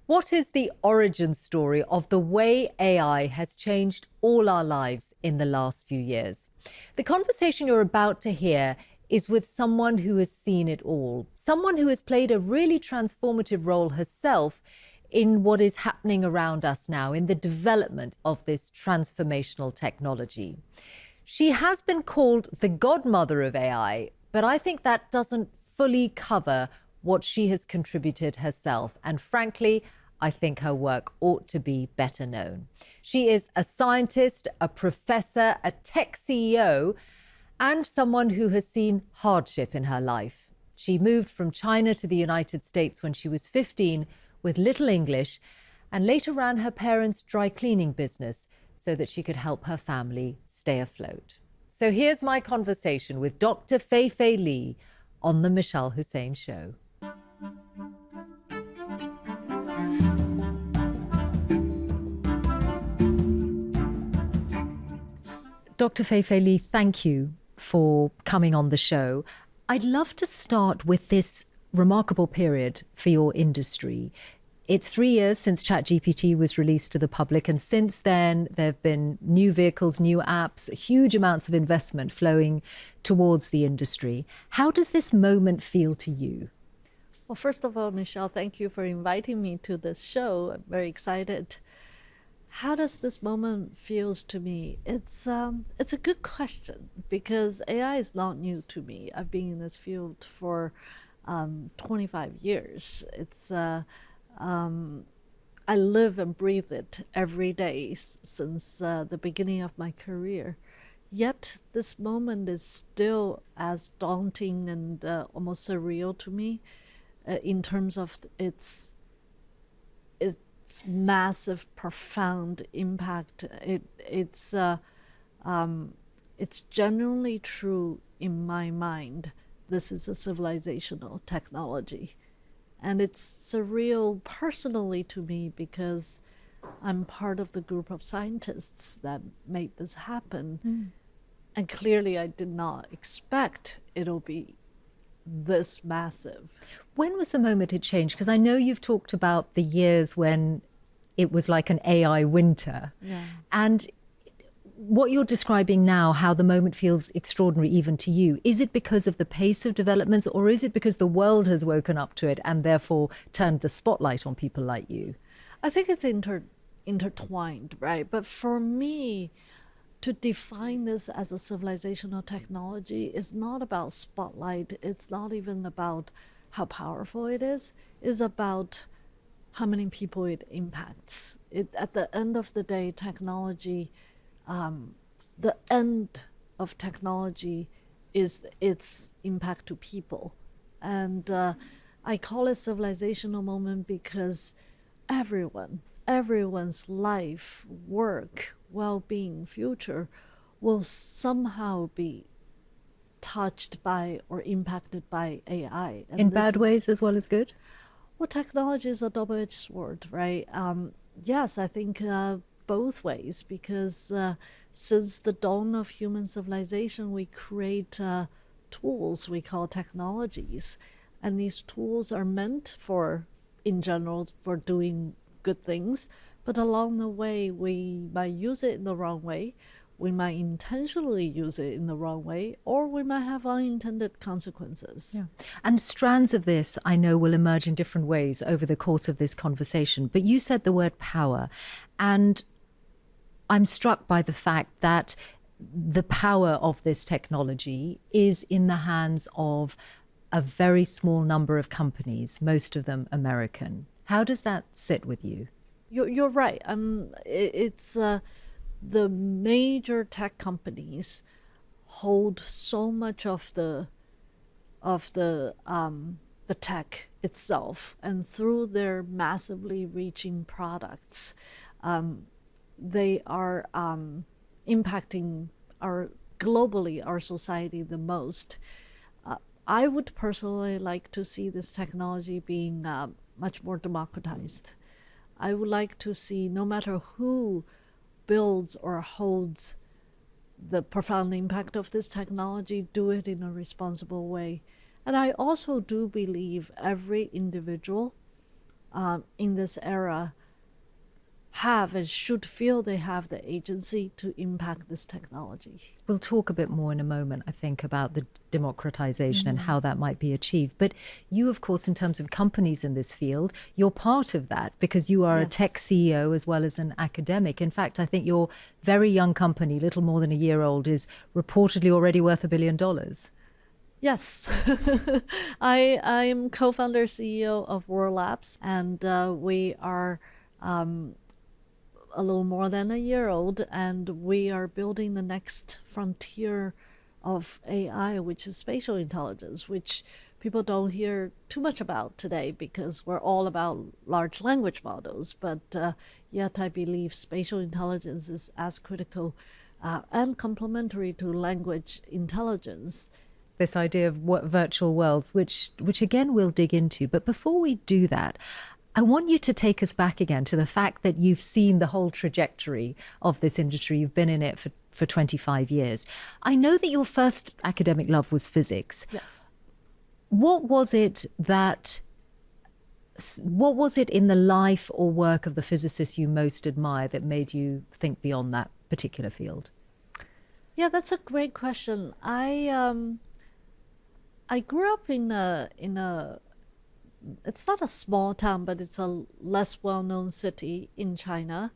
What is the origin story of the way AI has changed all our lives in the last few years? The conversation you're about to hear is with someone who has seen it all, someone who has played a really transformative role herself in what is happening around us now, in the development of this transformational technology. She has been called the godmother of AI, but I think that doesn't fully cover what she has contributed herself. And frankly, I think her work ought to be better known. She is a scientist, a professor, a tech CEO, and someone who has seen hardship in her life. She moved from China to the United States when she was 15 with little English, and later ran her parents' dry cleaning business so that she could help her family stay afloat. So here's my conversation with Dr. Fei-Fei Li on The Mishal Husain Show. Dr. Fei-Fei Li, thank you for coming on the show. I'd love to start with this remarkable period for your industry. It's 3 years since ChatGPT was released to the public, and since then there have been new vehicles, new apps, huge amounts of investment flowing towards the industry. How does this moment feel to you? Well, first of all, Michelle, thank you for inviting me to this show. I'm very excited. How does this moment feels to me? It's a good question because AI is not new to me. I've been in this field for 25 years. I live and breathe it every day since the beginning of my career. Yet this moment is still as daunting and almost surreal to me in terms of its massive, profound impact. It's genuinely true in my mind. This is a civilizational technology. And it's surreal personally to me because I'm part of the group of scientists that made this happen. And clearly I did not expect it'll be this massive. When was the moment it changed? Because I know you've talked about the years when it was like an AI winter. Yeah. And what you're describing now, how the moment feels extraordinary even to you, is it because of the pace of developments, or is it because the world has woken up to it and therefore turned the spotlight on people like you? I think it's intertwined, right? But for me, to define this as a civilizational technology is not about spotlight. It's not even about how powerful it is. It's about how many people it impacts. At the end of the day, technology, the end of technology is its impact to people. And I call it civilizational moment because everyone's life, work, well-being, future will somehow be touched by or impacted by AI. And in bad ways as well as good? Well, technology is a double-edged sword, right? Yes, I think both ways, because since the dawn of human civilization, we create tools we call technologies. And these tools are meant for, in general, for doing good things. But along the way, we might use it in the wrong way. We might intentionally use it in the wrong way, or we might have unintended consequences. Yeah. And strands of this, I know, will emerge in different ways over the course of this conversation. But you said the word power, and I'm struck by the fact that the power of this technology is in the hands of a very small number of companies, most of them American. How does that sit with you? You're right. It's the major tech companies hold so much of the tech itself, and through their massively reaching products, they are impacting globally our society the most. I would personally like to see this technology being much more democratized. I would like to see, no matter who builds or holds the profound impact of this technology, do it in a responsible way. And I also do believe every individual in this era have and should feel they have the agency to impact this technology. We'll talk a bit more in a moment, I think, about the democratization and how that might be achieved. But you, of course, in terms of companies in this field, you're part of that because you are a tech CEO as well as an academic. In fact, I think your very young company, little more than a year old, is reportedly already worth $1 billion. Yes, I am co-founder CEO of World Labs, and we are a little more than a year old, and we are building the next frontier of AI, which is spatial intelligence, which people don't hear too much about today because we're all about large language models. But yet I believe spatial intelligence is as critical and complementary to language intelligence. This idea of virtual worlds, which again we'll dig into. But before we do that, I want you to take us back again to the fact that you've seen the whole trajectory of this industry. You've been in it for 25 years. I know that your first academic love was physics. Yes. What was it in the life or work of the physicists you most admire that made you think beyond that particular field? Yeah, that's a great question. I grew up in a it's not a small town, but it's a less well-known city in China.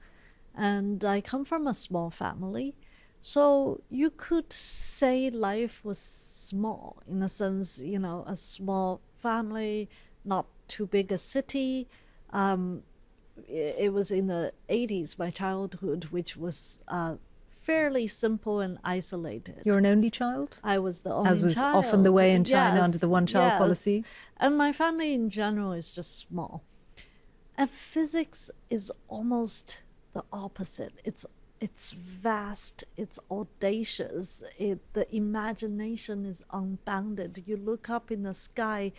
And I come from a small family. So you could say life was small in a sense, a small family, not too big a city. It was in the 80s, my childhood, which was fairly simple and isolated. You're an only child? I was the only child. As was often the way in China under the one-child policy? And my family in general is just small. And physics is almost the opposite. It's vast, it's audacious, the imagination is unbounded. You look up in the sky,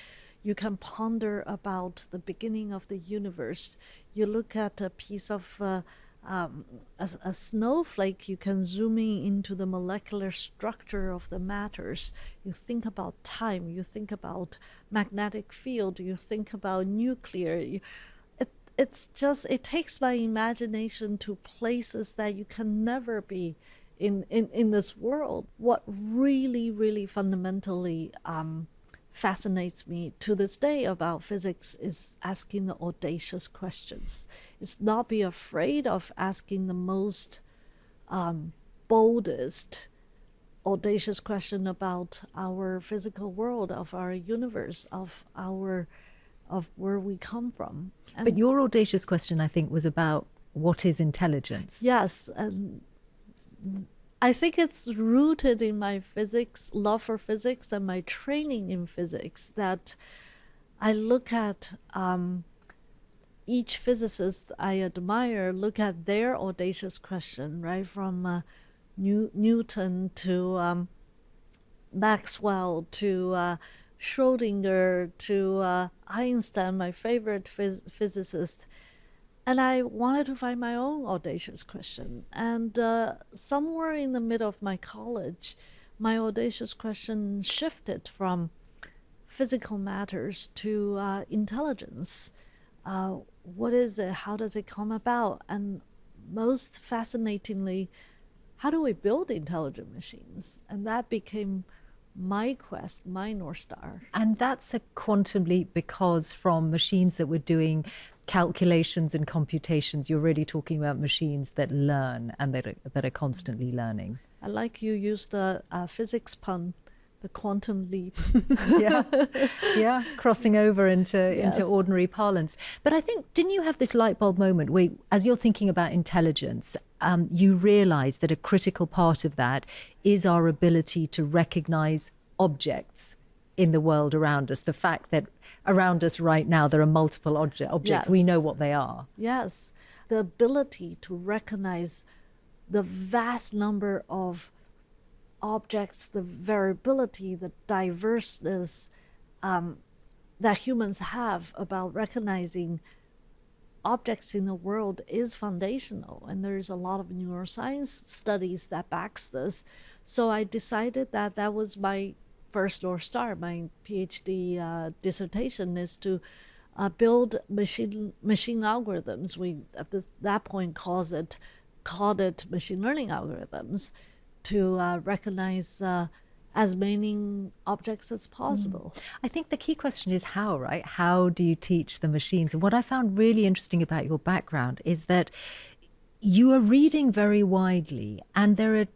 you can ponder about the beginning of the universe. You look at a piece of a snowflake, you can zoom in into the molecular structure of the matters. You think about time, you think about magnetic field, you think about nuclear. It takes my imagination to places that you can never be in this world. What really, really fundamentally fascinates me to this day about physics is asking the audacious questions. It's not be afraid of asking the most boldest, audacious question about our physical world, of our universe, of where we come from. But your audacious question, I think, was about what is intelligence? Yes, and I think it's rooted in my love for physics and my training in physics, that I look at each physicist I admire, look at their audacious question, right? From Newton to Maxwell to Schrodinger to Einstein, my favorite physicist. And I wanted to find my own audacious question. And somewhere in the middle of my college, my audacious question shifted from physical matters to intelligence. What is it? How does it come about? And most fascinatingly, how do we build intelligent machines? And that became my quest, my North Star. And that's a quantum leap, because from machines that were doing calculations and computations, you're really talking about machines that learn and that are constantly learning. I like you used the physics pun, the quantum leap. yeah, crossing over into ordinary parlance. But I think, didn't you have this light bulb moment where, as you're thinking about intelligence, you realize that a critical part of that is our ability to recognize objects in the world around us. The fact that around us right now there are multiple objects, Yes. we know what they are. Yes, the ability to recognize the vast number of objects, the variability, the diverseness that humans have about recognizing objects in the world is foundational. And there's a lot of neuroscience studies that backs this. So I decided that was my first North Star. My PhD dissertation is to build machine algorithms. We at that point called it machine learning algorithms to recognize as many objects as possible. I think the key question is how, right? How do you teach the machines? And what I found really interesting about your background is that you are reading very widely, and there are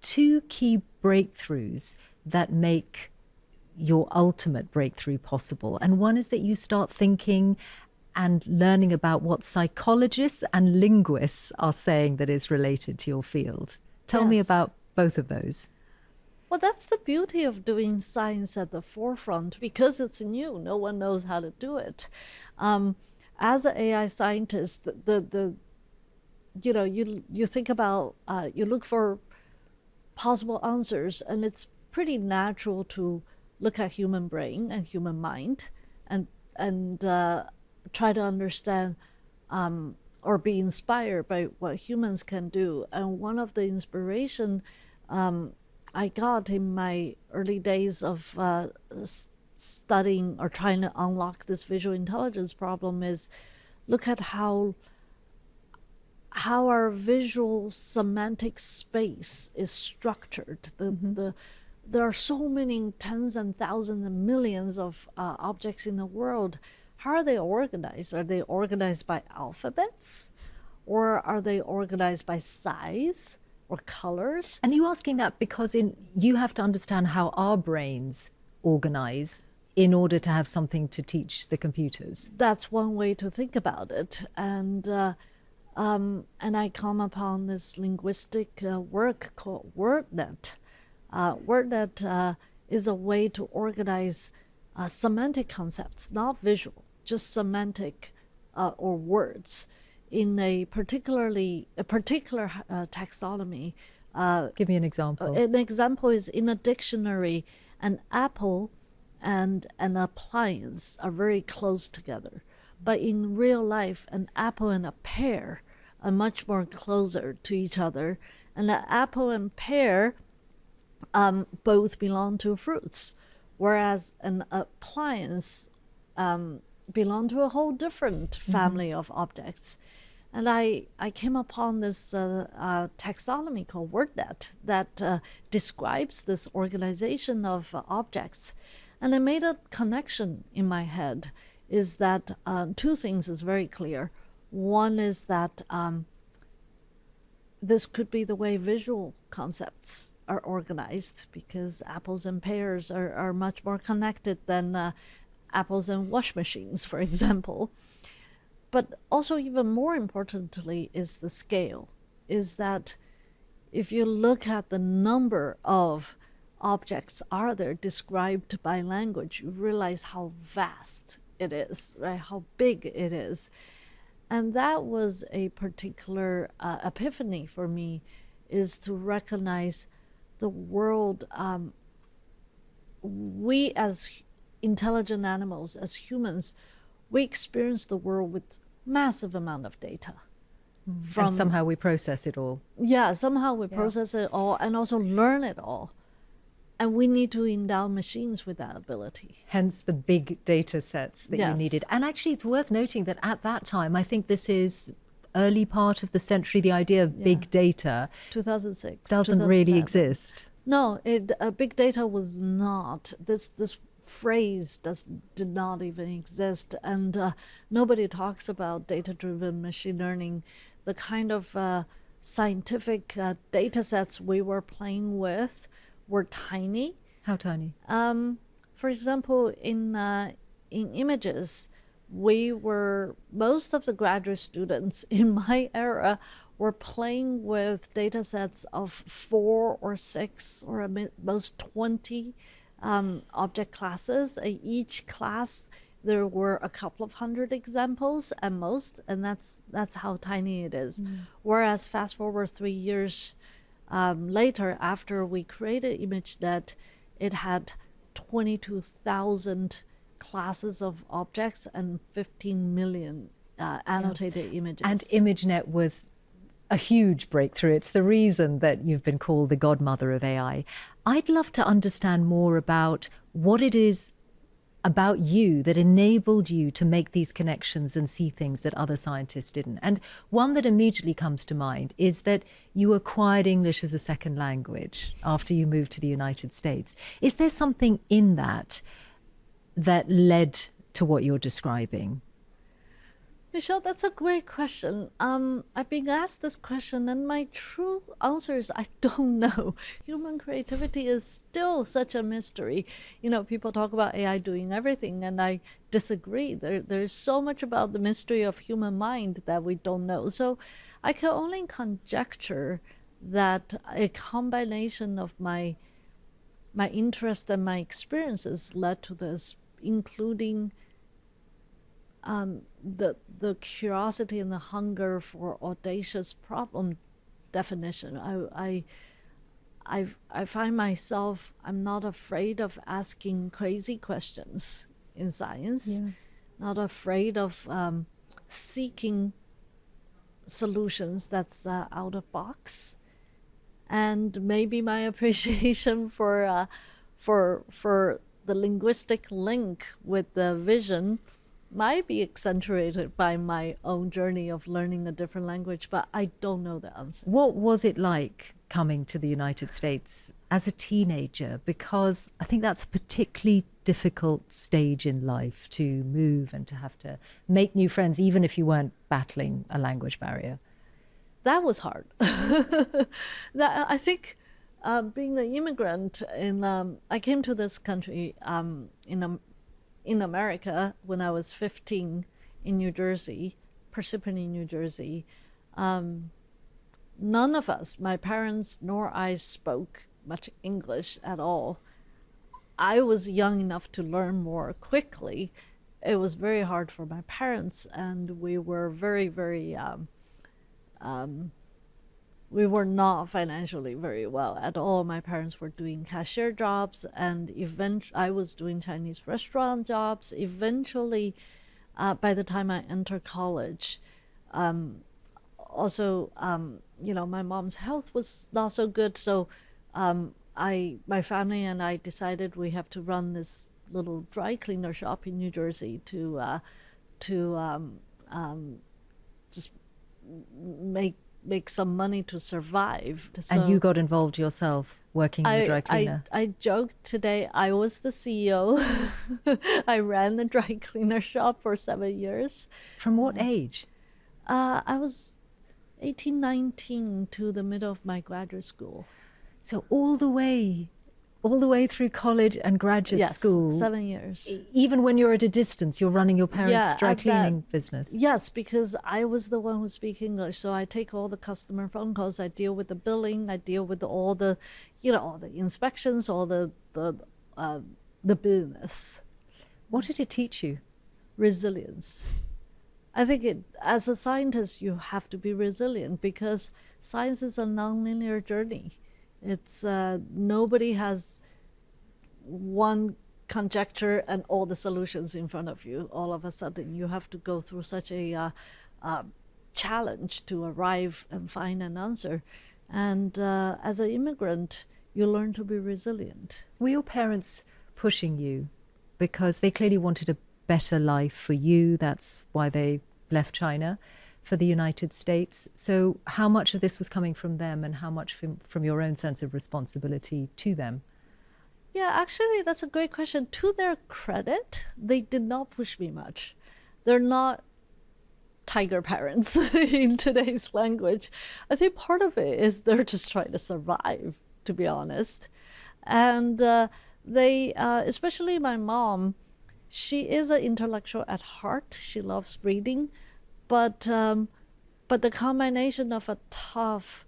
two key breakthroughs that make your ultimate breakthrough possible. And one is that you start thinking and learning about what psychologists and linguists are saying that is related to your field. Tell me about both of those. Well, that's the beauty of doing science at the forefront, because it's new. No one knows how to do it. As an AI scientist, you think about, you look for possible answers, and it's pretty natural to look at human brain and human mind and try to understand or be inspired by what humans can do. And one of the inspiration I got in my early days of studying or trying to unlock this visual intelligence problem is look at how our visual semantic space is structured. There are so many tens and thousands and millions of objects in the world. How are they organized? Are they organized by alphabets? Or are they organized by size or colors? And you asking that because you have to understand how our brains organize in order to have something to teach the computers. That's one way to think about it. And I come upon this linguistic work called WordNet. WordNet is a way to organize semantic concepts, not visual, just semantic or words in a particular taxonomy. Give me an example. An example is in a dictionary, an apple and an appliance are very close together. But in real life, an apple and a pear are much more closer to each other. And the apple and pear both belong to fruits, whereas an appliance belong to a whole different family of objects. And I came upon this taxonomy called WordNet that describes this organization of objects. And I made a connection in my head, is that two things is very clear. One is that this could be the way visual concepts are organized, because apples and pears are much more connected than apples and wash machines, for example. But also, even more importantly, is the scale, is that if you look at the number of objects are there described by language, you realize how vast it is, right? How big it is. And that was a particular epiphany for me, is to recognize the world. We as intelligent animals, as humans, we experience the world with massive amount of data. And somehow we process it all. Yeah, somehow we process it all and also learn it all. And we need to endow machines with that ability. Hence the big data sets that you needed. And actually, it's worth noting that at that time, I think this is early part of the century, the idea of big data 2006 doesn't really exist. No, big data was not. This phrase did not even exist, and nobody talks about data-driven machine learning. The kind of scientific data sets we were playing with were tiny. How tiny? For example, in images, most of the graduate students in my era were playing with data sets of 4 or 6 or at most 20 object classes. Each class, there were a couple of hundred examples at most, and that's how tiny it is. Whereas fast forward 3 years later, after we created ImageNet, it had 22,000 classes of objects and 15 million annotated images. And ImageNet was a huge breakthrough. It's the reason that you've been called the godmother of AI. I'd love to understand more about what it is about you that enabled you to make these connections and see things that other scientists didn't? And one that immediately comes to mind is that you acquired English as a second language after you moved to the United States. Is there something in that that led to what you're describing? Michelle, that's a great question. I've been asked this question, and my true answer is I don't know. Human creativity is still such a mystery. You know, people talk about AI doing everything, and I disagree. There's so much about the mystery of human mind that we don't know. So I can only conjecture that a combination of my interest and my experiences led to this, including the curiosity and the hunger for audacious problem definition. I find myself, I'm not afraid of asking crazy questions in science, not afraid of seeking solutions that's out of box. And maybe my appreciation for the linguistic link with the vision might be accentuated by my own journey of learning a different language, but I don't know the answer. What was it like coming to the United States as a teenager? Because I think that's a particularly difficult stage in life to move and to have to make new friends, even if you weren't battling a language barrier. That was hard. I think being an immigrant, I came to this country in America when I was 15 in New Jersey, Parsippany, New Jersey. None of us, my parents nor I, spoke much English at all. I was young enough to learn more quickly. It was very hard for my parents, and we were very, very we were not financially very well at all. My parents were doing cashier jobs, and I was doing Chinese restaurant jobs. Eventually, by the time I entered college, also, my mom's health was not so good. So my family and I decided we have to run this little dry cleaner shop in New Jersey to just make some money to survive. And you got involved yourself working in the dry cleaner. I joked today, I was the CEO. I ran the dry cleaner shop for 7 years. From what age? I was 18, 19 to the middle of my graduate school. So all the way through college and graduate school. 7 years. Even when you're at a distance, you're running your parents' dry cleaning business. Yes, because I was the one who speaks English. So I take all the customer phone calls. I deal with the billing. I deal with all the inspections, all the business. What did it teach you? Resilience. I think as a scientist, you have to be resilient because science is a nonlinear journey. It's nobody has one conjecture and all the solutions in front of you. All of a sudden, you have to go through such a challenge to arrive and find an answer. And as an immigrant, you learn to be resilient. Were your parents pushing you because they clearly wanted a better life for you? That's why they left China for the United States. So how much of this was coming from them and how much from your own sense of responsibility to them? Yeah, actually, that's a great question. To their credit, they did not push me much. They're not tiger parents in today's language. I think part of it is they're just trying to survive, to be honest. And they, especially my mom, she is an intellectual at heart. She loves reading. But the combination of a tough,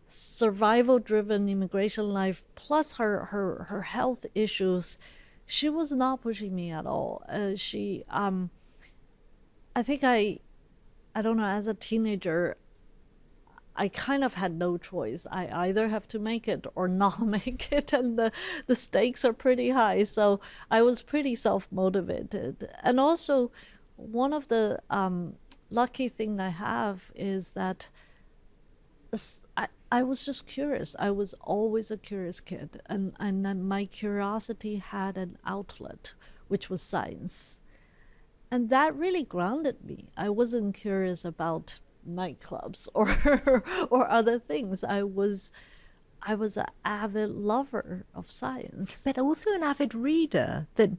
survival-driven immigration life plus her health issues, she was not pushing me at all. I think I don't know, as a teenager, I kind of had no choice. I either have to make it or not make it, and the stakes are pretty high. So I was pretty self-motivated. And also, one of the lucky thing I have is that I was just curious. I was always a curious kid, and my curiosity had an outlet which was science. And that really grounded me. I wasn't curious about nightclubs or or other things. I was an avid lover of science. But also an avid reader, that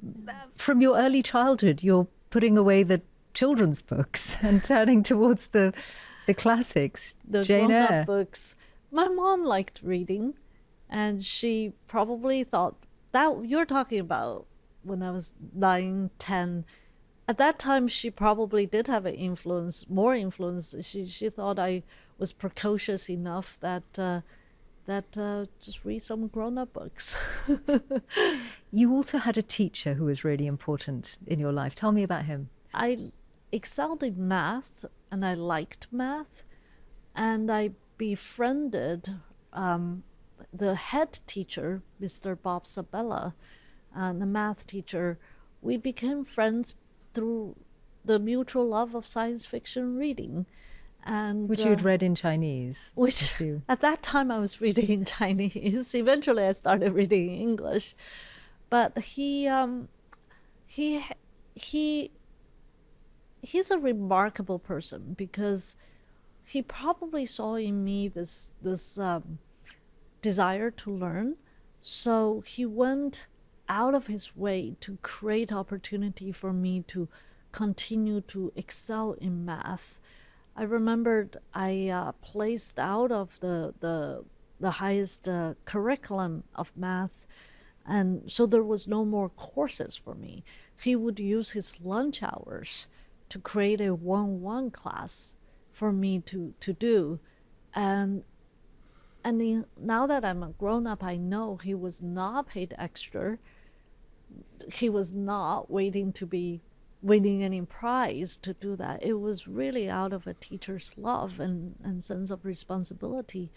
from your early childhood, you're putting away the children's books and turning towards the classics, The Jane Eyre. grown-up books. My mom liked reading, and she probably thought that you're talking about when I was 9, 10. At that time, she probably did have an influence, more influence. She thought I was precocious enough that just read some grown-up books. You also had a teacher who was really important in your life. Tell me about him. I excelled in math, and I liked math, and I befriended the head teacher, Mr. Bob Sabella, and the math teacher. We became friends through the mutual love of science fiction reading. And Which you had read in Chinese. which at that time I was reading in Chinese. Eventually I started reading in English. But he's a remarkable person because he probably saw in me this desire to learn. So he went out of his way to create opportunity for me to continue to excel in math. I remembered I placed out of the highest curriculum of math, and so there was no more courses for me. He would use his lunch hours to create a 1-1 class for me to do, and now that I'm a grown up, I know he was not paid extra. He was not waiting to be winning any prize to do that. It was really out of a teacher's love and sense of responsibility.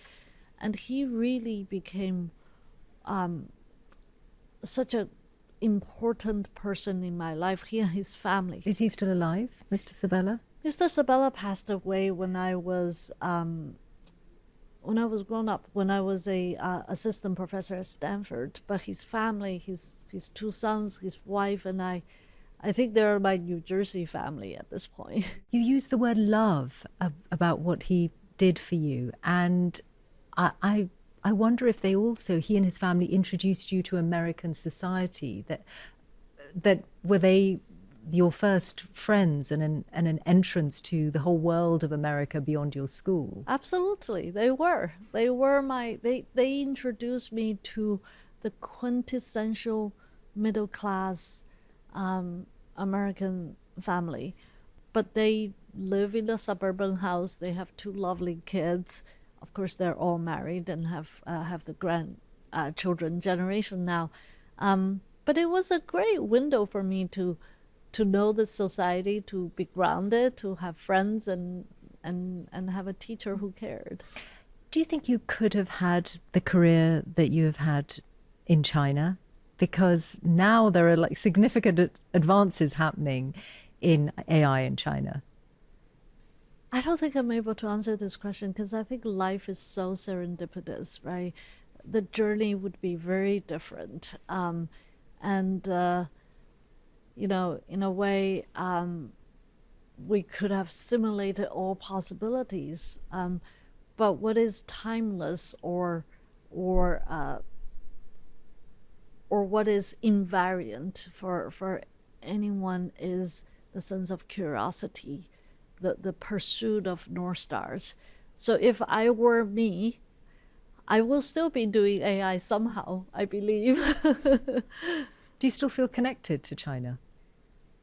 And he really became such an important person in my life, he and his family. Is he still alive, Mr. Sabella? Mr. Sabella passed away when I was grown up, when I was a assistant professor at Stanford. But his family, his 2 sons, his wife, and I think they're my New Jersey family at this point. You used the word love about what he did for you. And I wonder if they also, he and his family, introduced you to American society. That were they your first friends and an entrance to the whole world of America beyond your school? Absolutely, they were. They introduced me to the quintessential middle class American family. But they live in a suburban house. They have 2 lovely kids. Of course, they're all married and have the grandchildren generation now. But it was a great window for me to know the society, to be grounded, to have friends, and have a teacher who cared. Do you think you could have had the career that you have had in China? Because now there are like significant advances happening in AI in China. I don't think I'm able to answer this question because I think life is so serendipitous, right? The journey would be very different. You know, in a way, we could have simulated all possibilities. But what is timeless or what is invariant for anyone is the sense of curiosity, the pursuit of North Stars. So if I were me, I will still be doing AI somehow, I believe. Do you still feel connected to China?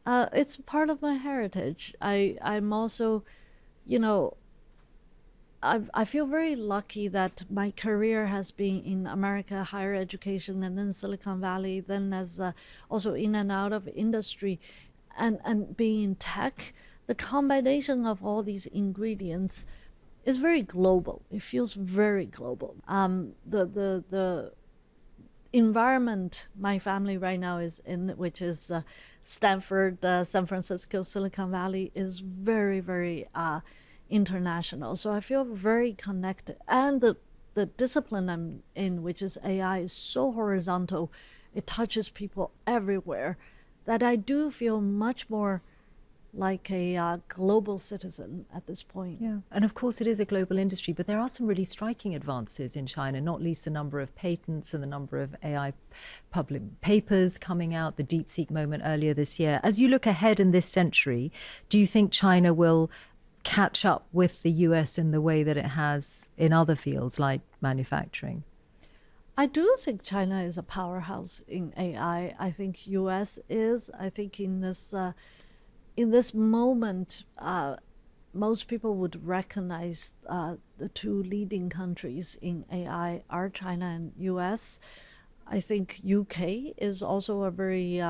It's part of my heritage. I'm also, you know, I feel very lucky that my career has been in America, higher education, and then Silicon Valley, then as also in and out of industry, and being in tech. The combination of all these ingredients is very global. It feels very global. The environment my family right now is in, which is Stanford, San Francisco, Silicon Valley, is very, very international. So I feel very connected. And the discipline I'm in, which is AI, is so horizontal. It touches people everywhere that I do feel much more like a global citizen at this point. Yeah, and of course it is a global industry, but there are some really striking advances in China, not least the number of patents and the number of AI public papers coming out, the DeepSeek moment earlier this year. As you look ahead in this century, do you think China will catch up with the US in the way that it has in other fields like manufacturing? I do think China is a powerhouse in AI. I think US is. I think in this moment, most people would recognize the two leading countries in AI are China and US. I think UK is also a very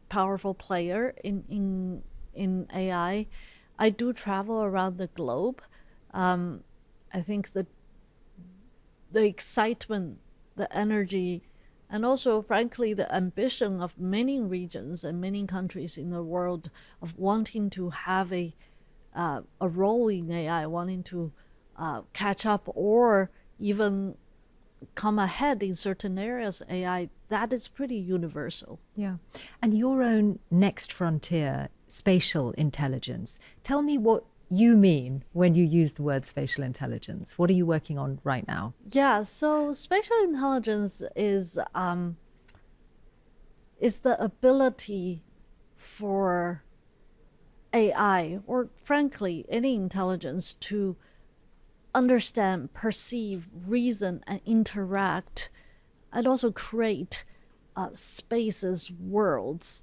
powerful player in AI. I do travel around the globe. I think the excitement, the energy, and also, frankly, the ambition of many regions and many countries in the world of wanting to have a role in AI, wanting to catch up or even come ahead in certain areas of AI, that is pretty universal. Yeah. And your own next frontier, spatial intelligence. Tell me what you mean when you use the word spatial intelligence. What are you working on right now? Yeah, so spatial intelligence is the ability for AI, or frankly, any intelligence, to understand, perceive, reason, and interact, and also create spaces, worlds.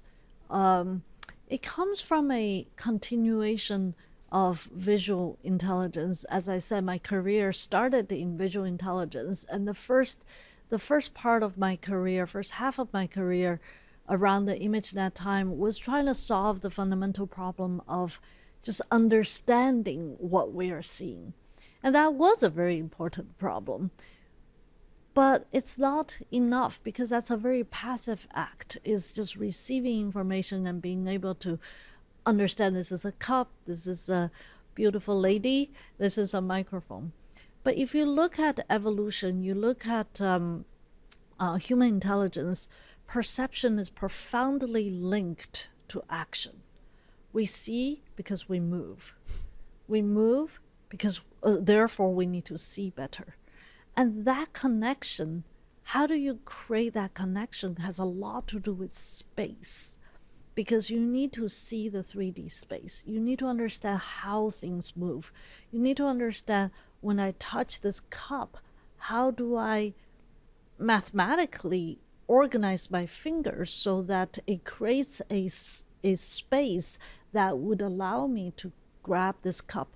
It comes from a continuation of visual intelligence. As I said, my career started in visual intelligence, and the first part of my career, first half of my career around the ImageNet time was trying to solve the fundamental problem of just understanding what we are seeing. And that was a very important problem. But it's not enough, because that's a very passive act, is just receiving information and being able to understand this is a cup, this is a beautiful lady, this is a microphone. But if you look at evolution, you look at human intelligence, perception is profoundly linked to action. We see because we move. We move because therefore we need to see better. And that connection, how do you create that connection, has a lot to do with space. Because you need to see the 3D space. You need to understand how things move. You need to understand, when I touch this cup, how do I mathematically organize my fingers so that it creates a space that would allow me to grab this cup.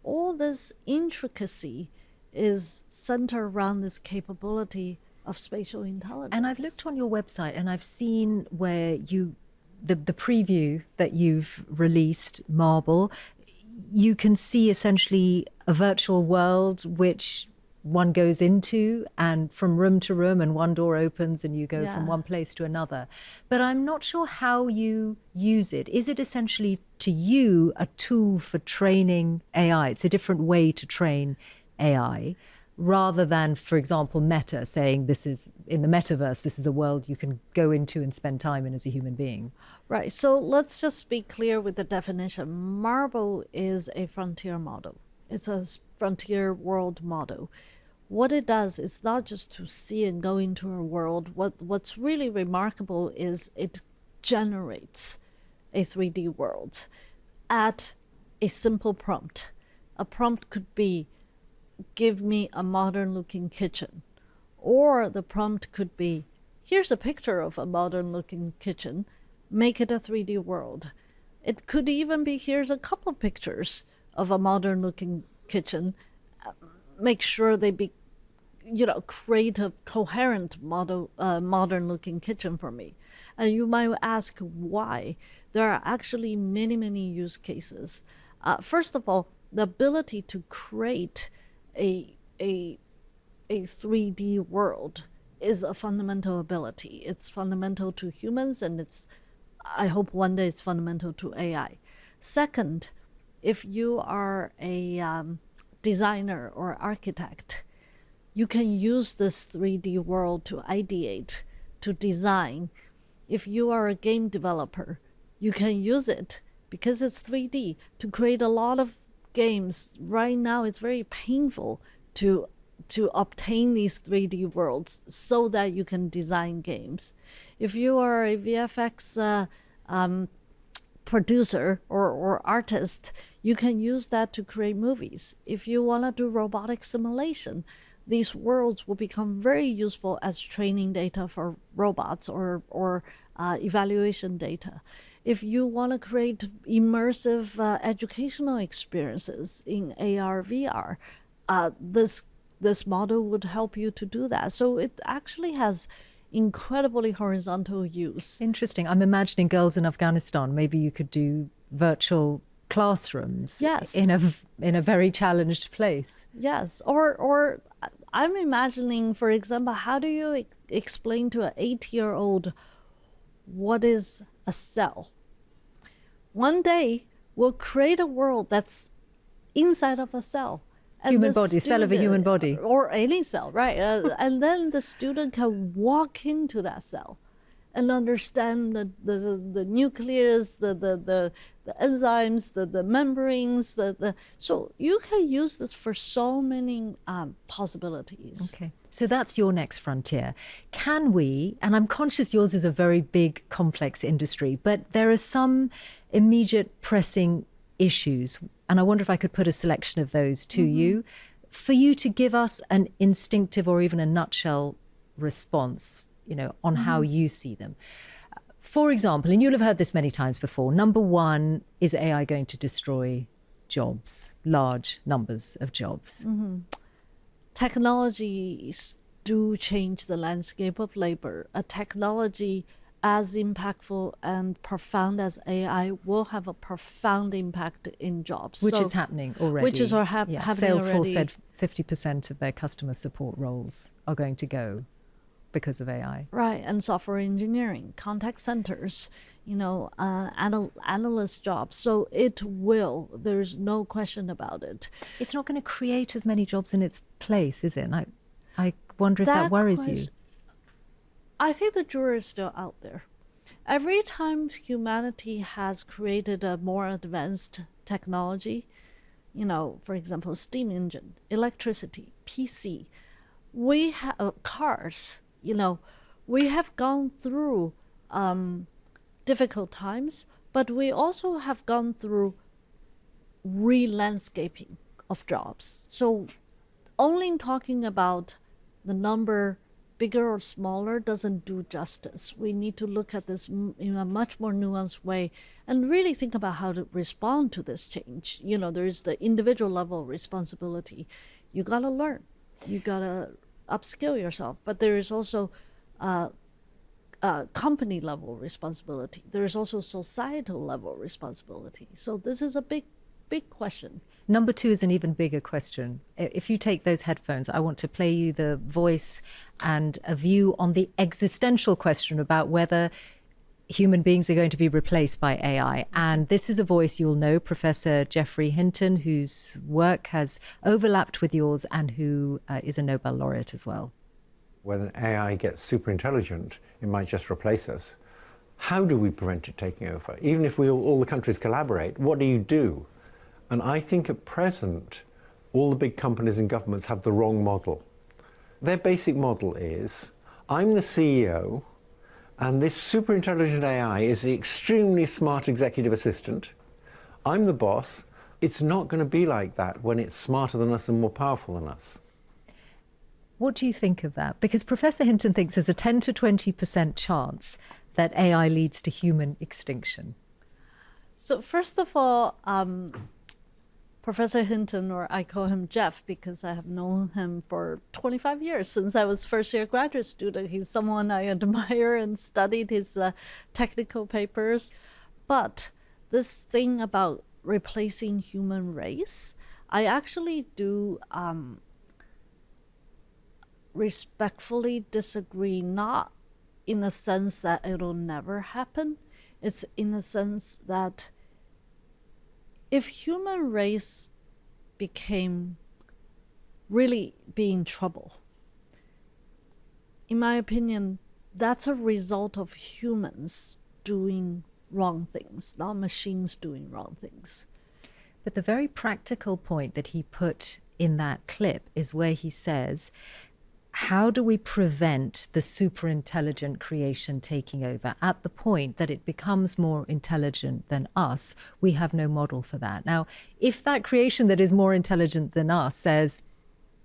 All this intricacy is centered around this capability of spatial intelligence. And I've looked on your website and I've seen where the preview that you've released, Marble, you can see essentially a virtual world which one goes into, and from room to room, and one door opens and you go from one place to another. But I'm not sure how you use it. Is it essentially, to you, a tool for training AI? It's a different way to train AI, rather than, for example, Meta saying this is, in the metaverse, this is a world you can go into and spend time in as a human being. Right. So let's just be clear with the definition. Marble is a frontier model. It's a frontier world model. What it does is not just to see and go into a world. What's really remarkable is it generates a 3D world at a simple prompt. A prompt could be, give me a modern looking kitchen. Or the prompt could be, here's a picture of a modern looking kitchen, make it a 3D world. It could even be, here's a couple pictures of a modern looking kitchen, make sure they be, create a coherent modern looking kitchen for me. And you might ask why. There are actually many, many use cases. First of all, the ability to create a 3D world is a fundamental ability. It's fundamental to humans, and I hope one day it's fundamental to AI. Second, if you are a designer or architect, you can use this 3D world to ideate, to design. If you are a game developer, you can use it because it's 3D to create a lot of games. Right now, it's very painful to obtain these 3D worlds so that you can design games. If you are a VFX producer or artist, you can use that to create movies. If you want to do robotic simulation, these worlds will become very useful as training data for robots or evaluation data. If you want to create immersive educational experiences in AR, VR, this model would help you to do that. So it actually has incredibly horizontal use. Interesting. I'm imagining girls in Afghanistan. Maybe you could do virtual classrooms. Yes. In a very challenged place. Yes. Or I'm imagining, for example, how do you explain to an 8-year-old what is a cell? One day we'll create a world that's inside of a cell. Human body, cell of a human body. Or any cell, right? And then the student can walk into that cell and understand the nucleus, the enzymes, the membranes. So you can use this for so many possibilities. Okay. So that's your next frontier. Can we, and I'm conscious yours is a very big, complex industry, but there are some immediate pressing issues. And I wonder if I could put a selection of those to you for you to give us an instinctive or even a nutshell response, on how you see them. For example, and you'll have heard this many times before, number one, is AI going to destroy jobs, large numbers of jobs? Technologies do change the landscape of labor. A technology as impactful and profound as AI will have a profound impact in jobs. Which is happening already. Which is happening Salesforce already. said 50% of their customer support roles are going to go because of AI. Right, and software engineering, contact centers, analyst jobs. So it will, there's no question about it. It's not going to create as many jobs in its place, is it? And I wonder if that worries you. I think the jury is still out there. Every time humanity has created a more advanced technology, for example, steam engine, electricity, PC, we have cars, we have gone through difficult times, but we also have gone through re-landscaping of jobs. So only talking about the number bigger or smaller doesn't do justice. We need to look at this in a much more nuanced way and really think about how to respond to this change. There is the individual level responsibility. You got to learn. You got to upskill yourself. But there is also company level responsibility. There is also societal level responsibility. So this is a big question. Number two is an even bigger question. If you take those headphones, I want to play you the voice and a view on the existential question about whether human beings are going to be replaced by AI. And this is a voice you'll know, Professor Geoffrey Hinton, whose work has overlapped with yours and who is a Nobel laureate as well. When an AI gets super intelligent, it might just replace us. How do we prevent it taking over? Even if all the countries collaborate, what do you do? And I think at present, all the big companies and governments have the wrong model. Their basic model is, I'm the CEO, and this super intelligent AI is the extremely smart executive assistant. I'm the boss. It's not going to be like that when it's smarter than us and more powerful than us. What do you think of that? Because Professor Hinton thinks there's a 10 to 20% chance that AI leads to human extinction. So first of all, Professor Hinton, or I call him Jeff because I have known him for 25 years since I was first-year graduate student. He's someone I admire and studied his technical papers. But this thing about replacing human race, I actually do respectfully disagree, not in the sense that it'll never happen. It's in the sense that if human race became really be in trouble. In my opinion, that's a result of humans doing wrong things, not machines doing wrong things. But the very practical point that he put in that clip is where he says, how do we prevent the super intelligent creation taking over? At the point that it becomes more intelligent than us, we have no model for that. Now, if that creation that is more intelligent than us says,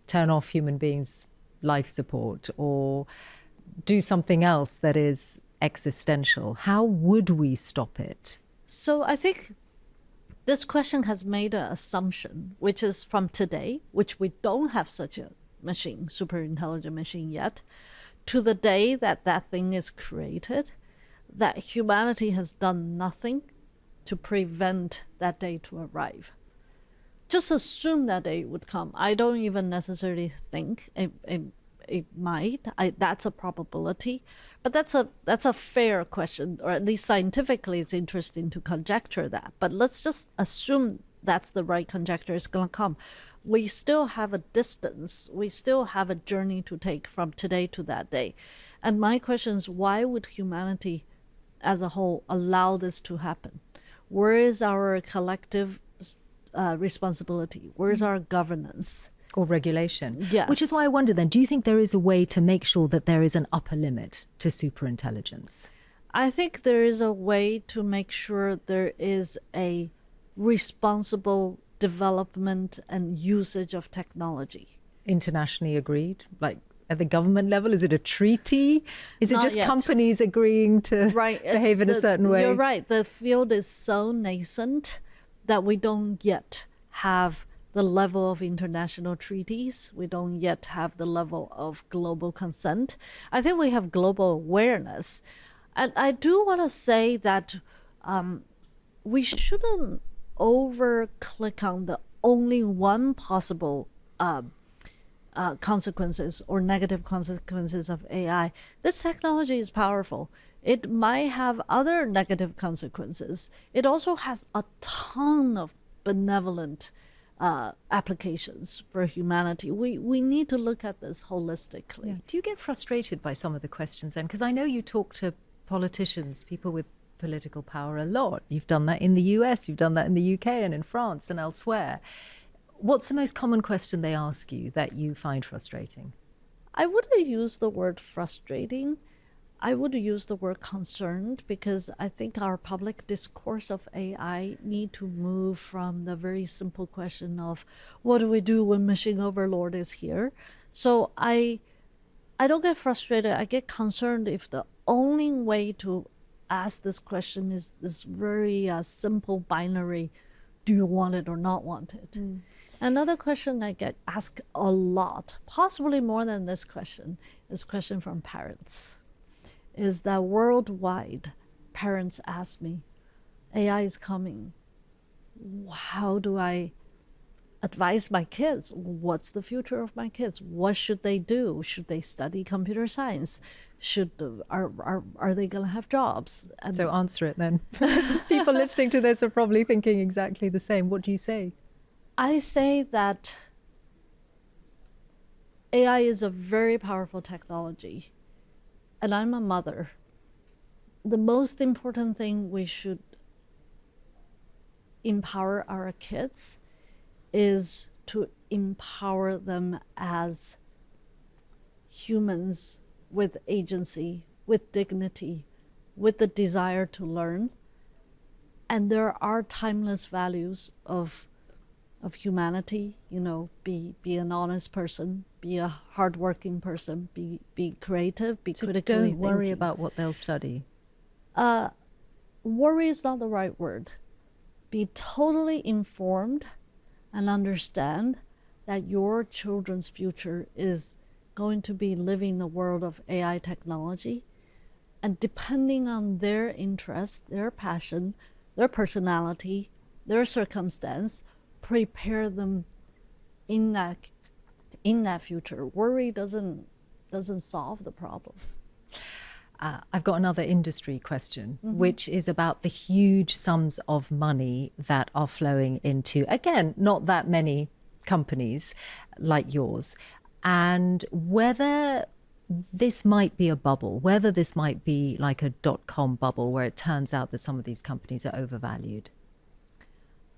turn off human beings' life support or do something else that is existential, how would we stop it? So I think this question has made an assumption, which is from today, which we don't have such a machine, super intelligent machine yet, to the day that that thing is created, that humanity has done nothing to prevent that day to arrive. Just assume that day would come. I don't even necessarily think it might. That's a probability, but that's a fair question, or at least scientifically, it's interesting to conjecture that. But let's just assume that's the right conjecture. It's going to come. We still have a distance. We still have a journey to take from today to that day. And my question is, why would humanity as a whole allow this to happen? Where is our collective responsibility? Where is our governance? Or regulation. Yes. Which is why I wonder then, do you think there is a way to make sure that there is an upper limit to superintelligence? I think there is a way to make sure there is a responsible development and usage of technology. Internationally agreed? Like at the government level? Is it a treaty? Is it Not just yet. companies agreeing to behave in a certain way? You're right. The field is so nascent that we don't yet have the level of international treaties. We don't yet have the level of global consent. I think we have global awareness. And I do want to say that we shouldn't over-click on the only one possible consequences or negative consequences of AI. This technology is powerful. It might have other negative consequences. It also has a ton of benevolent applications for humanity. We need to look at this holistically. Yeah. Do you get frustrated by some of the questions then? Because I know you talk to politicians, people with political power a lot. You've done that in the US, you've done that in the UK and in France and elsewhere. What's the most common question they ask you that you find frustrating? I wouldn't use the word frustrating. I would use the word concerned, because I think our public discourse of AI need to move from the very simple question of what do we do when machine overlord is here? So I don't get frustrated. I get concerned if the only way to ask this question is this very simple binary, do you want it or not want it? Another question I get asked a lot, possibly more than this question, is question from parents. Is that worldwide, parents ask me, AI is coming. How do I advise my kids? What's the future of my kids? What should they do? Should they study computer science? Are they going to have jobs? And So answer it then. People listening to this are probably thinking exactly the same. What do you say? I say that AI is a very powerful technology, and I'm a mother. The most important thing we should empower our kids is to empower them as humans with agency, with dignity, with the desire to learn. And there are timeless values of humanity, be an honest person, be a hardworking person, be creative, be So critically don't worry thinking. about what they'll study. Worry is not the right word. Be totally informed and understand that your children's future is going to be living in the world of AI technology. And depending on their interest, their passion, their personality, their circumstance, prepare them in that future. Worry doesn't solve the problem. I've got another industry question, which is about the huge sums of money that are flowing into, again, not that many companies like yours, and whether this might be a bubble, whether this might be like a dot-com bubble where it turns out that some of these companies are overvalued.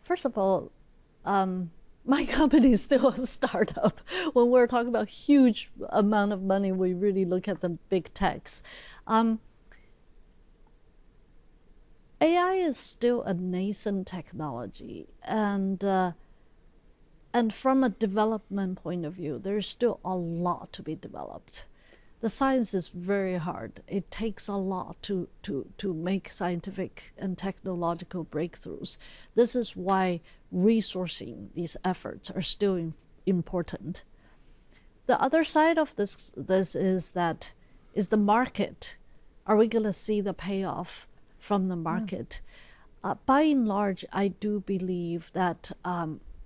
First of all, my company is still a startup. When we're talking about huge amount of money, we really look at the big techs. AI is still a nascent technology, and from a development point of view, there's still a lot to be developed. The science is very hard. It takes a lot to make scientific and technological breakthroughs. This is why resourcing these efforts are still important. The other side of this is the market. Are we going to see the payoff from the market? By and large, I do believe that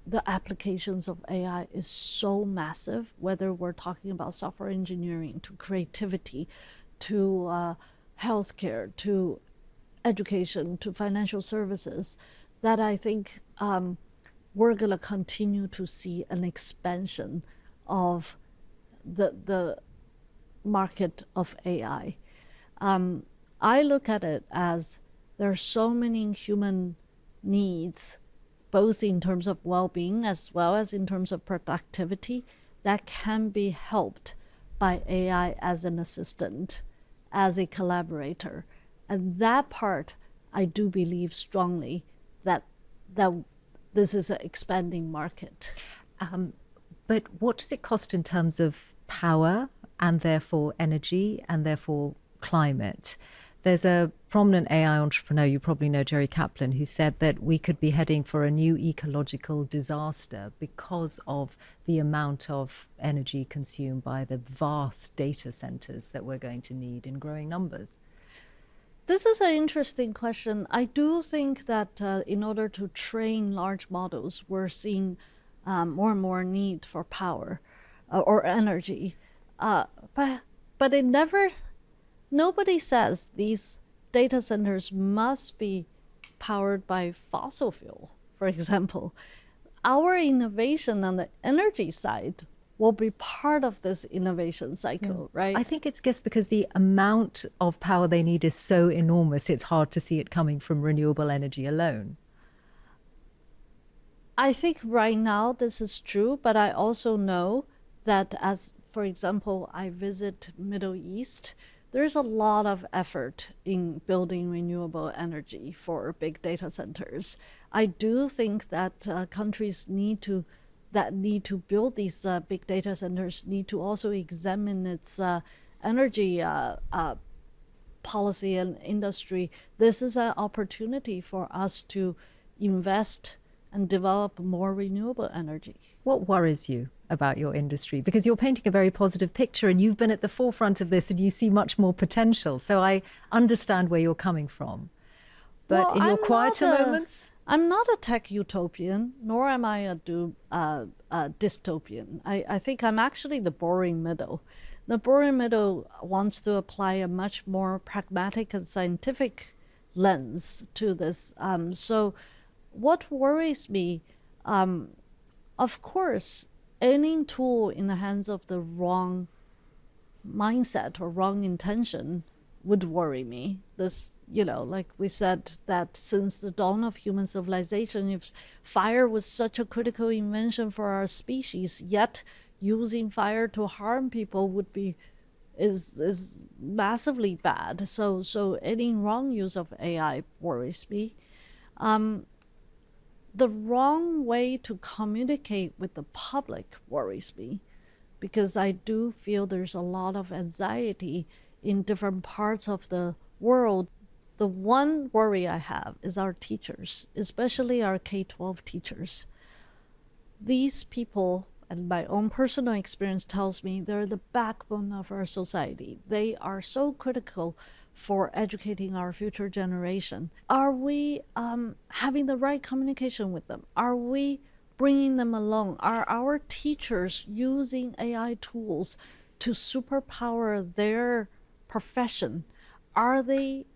the applications of AI is so massive, whether we're talking about software engineering, to creativity, to healthcare, to education, to financial services, that I think we're going to continue to see an expansion of the market of AI. I look at it as there are so many human needs, both in terms of well-being as well as in terms of productivity, that can be helped by AI as an assistant, as a collaborator. And that part, I do believe strongly that this is an expanding market. But what does it cost in terms of power and therefore energy and therefore climate? There's a prominent AI entrepreneur, you probably know Jerry Kaplan, who said that we could be heading for a new ecological disaster because of the amount of energy consumed by the vast data centers that we're going to need in growing numbers. This is an interesting question. I do think that in order to train large models, we're seeing more and more need for power or energy. But it never... Nobody says these data centers must be powered by fossil fuel, for example. Our innovation on the energy side will be part of this innovation cycle, right? I think it's just because the amount of power they need is so enormous, it's hard to see it coming from renewable energy alone. I think right now this is true, but I also know that as, for example, I visit Middle East, there's a lot of effort in building renewable energy for big data centers. I do think that countries that need to build these big data centers need to also examine its energy policy and industry. This is an opportunity for us to invest and develop more renewable energy. What worries you about your industry? Because you're painting a very positive picture and you've been at the forefront of this and you see much more potential. So I understand where you're coming from. But well, in your quieter moments? I'm not a tech utopian, nor am I a dystopian. I think I'm actually the boring middle. The boring middle wants to apply a much more pragmatic and scientific lens to this. So what worries me, of course, any tool in the hands of the wrong mindset or wrong intention would worry me. This, like we said, that since the dawn of human civilization, if fire was such a critical invention for our species, yet using fire to harm people is massively bad. So any wrong use of AI worries me. The wrong way to communicate with the public worries me, because I do feel there's a lot of anxiety in different parts of the world. The one worry I have is our teachers, especially our K-12 teachers. These people, and my own personal experience tells me, they're the backbone of our society. They are so critical for educating our future generation. Are we having the right communication with them? Are we bringing them along? Are our teachers using AI tools to superpower their profession? Are they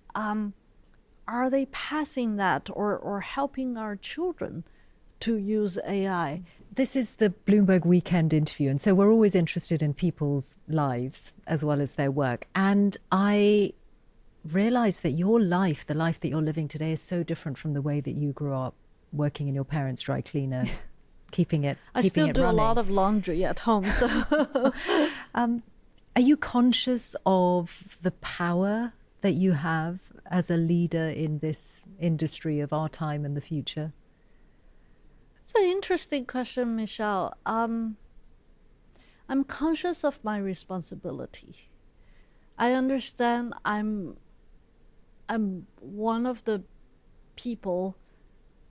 passing that or helping our children to use AI. This is the Bloomberg Weekend interview, and so we're always interested in people's lives as well as their work. And I realize that your life, the life that you're living today, is so different from the way that you grew up working in your parents' dry cleaner, keeping it I still do running. a lot of laundry at home. So, are you conscious of the power that you have as a leader in this industry of our time and the future? it's an interesting question, Mishal. I'm conscious of my responsibility. I understand I'm one of the people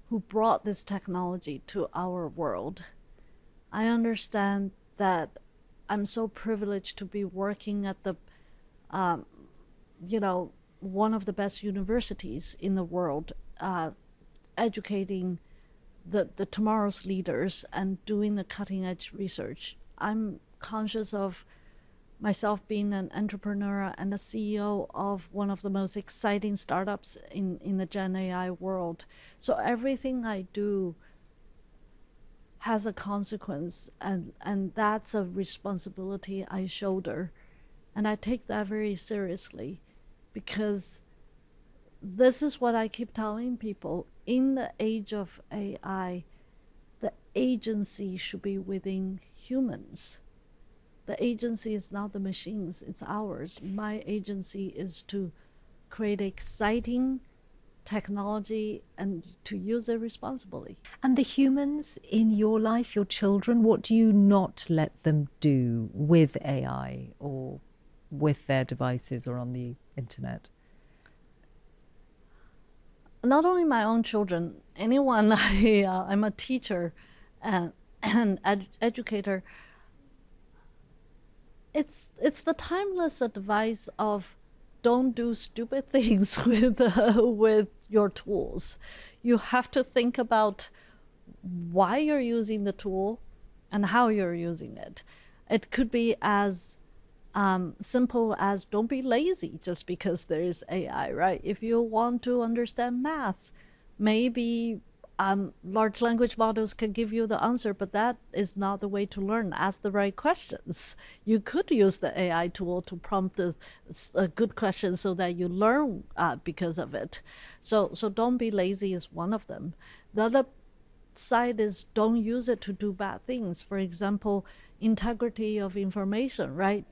who brought this technology to our world. I understand that I'm so privileged to be working at the, one of the best universities in the world, educating the tomorrow's leaders and doing the cutting edge research. I'm conscious of myself being an entrepreneur and a CEO of one of the most exciting startups in the Gen AI world. So everything I do has a consequence, and that's a responsibility I shoulder. And I take that very seriously, because this is what I keep telling people. In the age of AI, the agency should be within humans. The agency is not the machines, it's ours. My agency is to create exciting technology and to use it responsibly. And the humans in your life, your children, what do you not let them do with AI or with their devices or on the internet? Not only my own children, anyone. I'm a teacher and educator. It's the timeless advice of don't do stupid things with your tools. You have to think about why you're using the tool and how you're using it. It could be as simple as don't be lazy just because there is AI, right? If you want to understand math, maybe large language models can give you the answer, but that is not the way to learn. Ask the right questions. You could use the AI tool to prompt a good question so that you learn because of it. So don't be lazy is one of them. The other side is don't use it to do bad things. For example, integrity of information, right?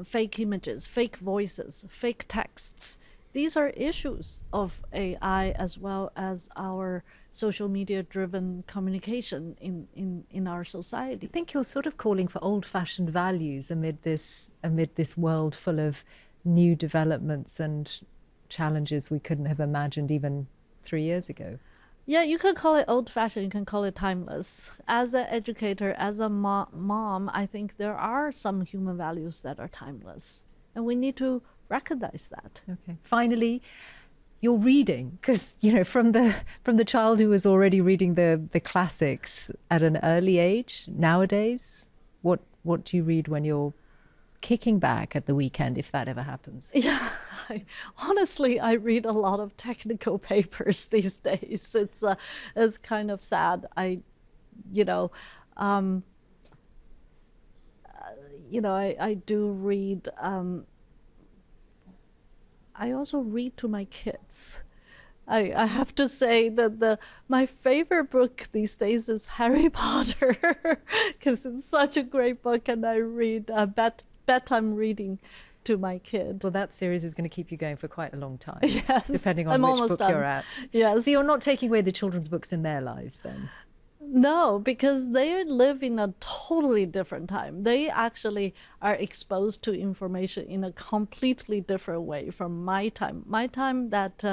Fake images, fake voices, fake texts. These are issues of AI as well as our social media driven communication in our society. I think you're sort of calling for old-fashioned values amid this world full of new developments and challenges we couldn't have imagined even 3 years ago. Yeah, you can call it old-fashioned, you can call it timeless. As an educator, as a mom, I think there are some human values that are timeless, and we need to recognize that. Okay. Finally, your reading, because from the child who was already reading the classics at an early age, nowadays, what do you read when you're kicking back at the weekend, if that ever happens? Yeah, honestly, I read a lot of technical papers these days. It's kind of sad. I do read. I also read to my kids. I have to say that my favorite book these days is Harry Potter, because it's such a great book, and I read bedtime reading to my kid. Well, that series is going to keep you going for quite a long time, yes, depending on I'm which almost book done. you're at. Yes. So you're not taking away the children's books in their lives then? No, because they live in a totally different time. They actually are exposed to information in a completely different way from my time. My time that,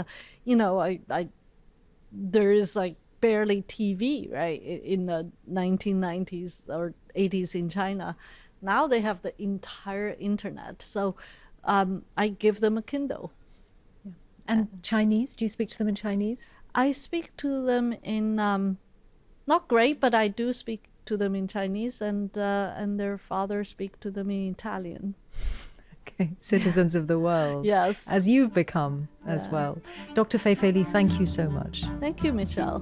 there is like barely TV, right, in the 1990s or 80s in China. Now they have the entire internet. So I give them a Kindle. Yeah. And Chinese? Do you speak to them in Chinese? I speak to them in... not great, but I do speak to them in Chinese, and their father speak to them in Italian. Okay, citizens of the world. Yes. As you've become as well. Dr. Fei-Fei Li, thank you so much. Thank you, Michelle.